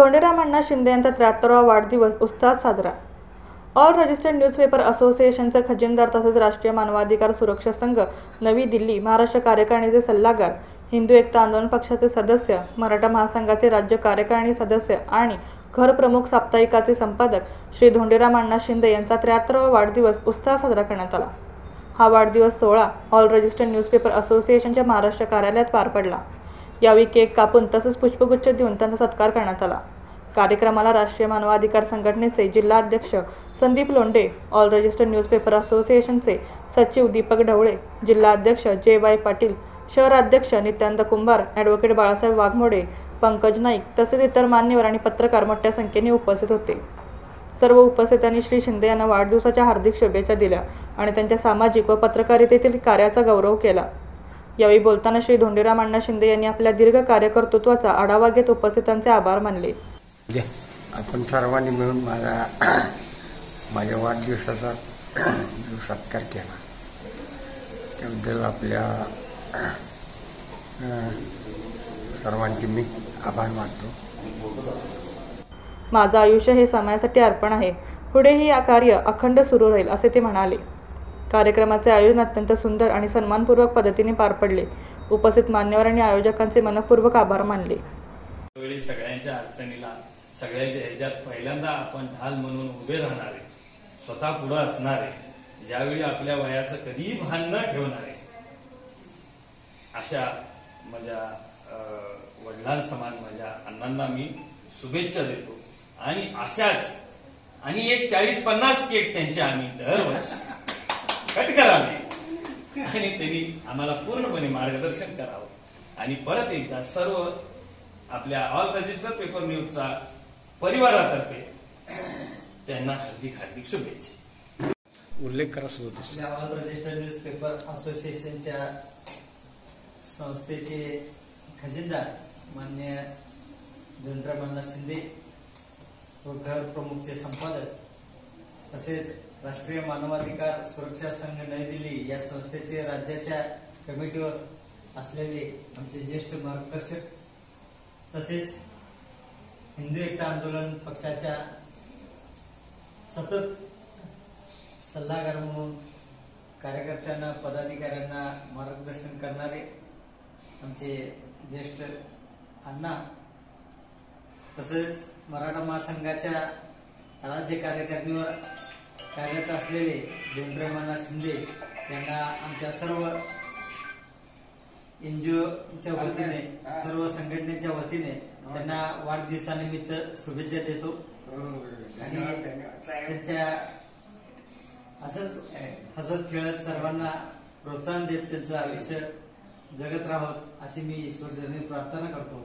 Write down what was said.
धोंडीराम अण्णा शिंदे यांचा 73वा वाढदिवस उत्साहात साजरा। ऑल रजिस्टर्ड न्यूजपेपर असोसिएशनचे खजिनदार तसेच राष्ट्रीय मानवाधिकार सुरक्षा संघ नवी दिल्ली, महाराष्ट्र कार्यकारिणीचे सल्लागार, हिंदू एकता आंदोलन पक्षाचे सदस्य, मराठा महासंघाचे राज्य कार्यकारिणी सदस्य आणि घर प्रमुख साप्ताहिकाचे संपादक श्री धोंडीराम अण्णा शिंदे यांचा 73वा वाढदिवस उत्साहात साजरा करण्यात आला। हा वाढदिवस सोहळा ऑल रजिस्टर्ड न्यूजपेपर असोसिएशनच्या महाराष्ट्र कार्यालयात पार पडला। यावेळी केक कापून तसेच पुष्पगुच्छ देऊन त्यांचा सत्कार करण्यात आला। कार्यक्रमाला राष्ट्रीय मानवाधिकार संघटनेचे जिल्हा अध्यक्ष Sandeep Londhe, all registered newspaper असोसिएशनचे सचिव दीपक ढवळे, जिल्हा अध्यक्ष जे.वाय. पाटील, शहर अध्यक्ष नित्यानंद कुंभार, ॲडव्होकेट बाळासाहेब वाघमोडे, पंकज नाईक तसेच इतर मान्यवर आणि पत्रकार मोठ्या संख्येने उपस्थित होते। सर्व उपस्थितांनी श्री शिंदे यांना वाढदिवसाच्या हार्दिक शुभेच्छा दिल्या आणि त्यांच्या सामाजिक व पत्रकारितेतील कार्याचा गौरव केला। यावेळी बोलताना श्री धोंडीराम अण्णा शिंदे यांनी आपल्या दीर्घ कार्यकर्तृत्वाचा आढावा घेत उपस्थितांचे आभार मानले। आपण सर्वांनी मिळून माझ्या वाढदिवसाचा सत्कार केला त्याबद्दल आपल्या सर्वांचे मी आभार मानतो। माझं आयुष्य हे समाजासाठी अर्पण आहे, पुढेही हे कार्य अखंड सुरू राहील असे ते म्हणाले। कार्यक्रमाचे आयोजन अत्यंत सुंदर आणि सन्मानपूर्वक पद्धतीने पार पडले। उपस्थित मान्यवर आणि आयोजकांचे मनपूर्वक आभार मानले। सगळ्यांच्या अडचणीला सगळ्यांच्या ह्याच्यात पहिल्यांदा आपण ढाल म्हणून उभे राहणारे, स्वतः पुढे असणारे, ज्यावेळी आपल्या वयाचं कधीही भान न ठेवणारे अशा माझ्या वडिलांसमान माझ्या अण्णांना मी शुभेच्छा देतो। आणि अशाच आणि एक 40-50 केक त्यांचे आम्ही दरवर्षी कट करावे आणि त्यांनी आम्हाला पूर्णपणे मार्गदर्शन करावं आणि परत एकदा सर्व आपल्या ऑल रजिस्टर पेपर न्यूजचा परिवारातर्फे त्यांना हार्दिक शुभेच्छा। उल्लेख करा सुद्धा ऑल रजिस्टर न्यूज पेपर असोसिएशनच्या संस्थेचे खजिनदार मान्य धोंडीराम अण्णा शिंदे व घर प्रमुखचे संपादक तसेच राष्ट्रीय मानवाधिकार सुरक्षा संघ नवी दिल्ली या संस्थेचे राज्याच्या कमिटीवर असलेले आमचे ज्येष्ठ मार्गदर्शक तसेच हिंदू एकता आंदोलन पक्षाच्या सतत सल्लागार म्हणून कार्यकर्त्यांना पदाधिकाऱ्यांना मार्गदर्शन करणारे आमचे ज्येष्ठ अण्णा तसेच मराठा महासंघाच्या राज्य कार्यकारिणीवर कार्यरत असलेले धोंडीराम अण्णा शिंदे यांना आमच्या सर्व NGOच्या वतीने सर्व संघटनेच्या वतीने त्यांना वाढदिवसानिमित्त शुभेच्छा देतो आणि त्यांच्या असंच हसत खेळत सर्वांना प्रोत्साहन देत त्यांचं आयुष्य जगत राहोत अशी मी ईश्वरचरणी प्रार्थना करतो।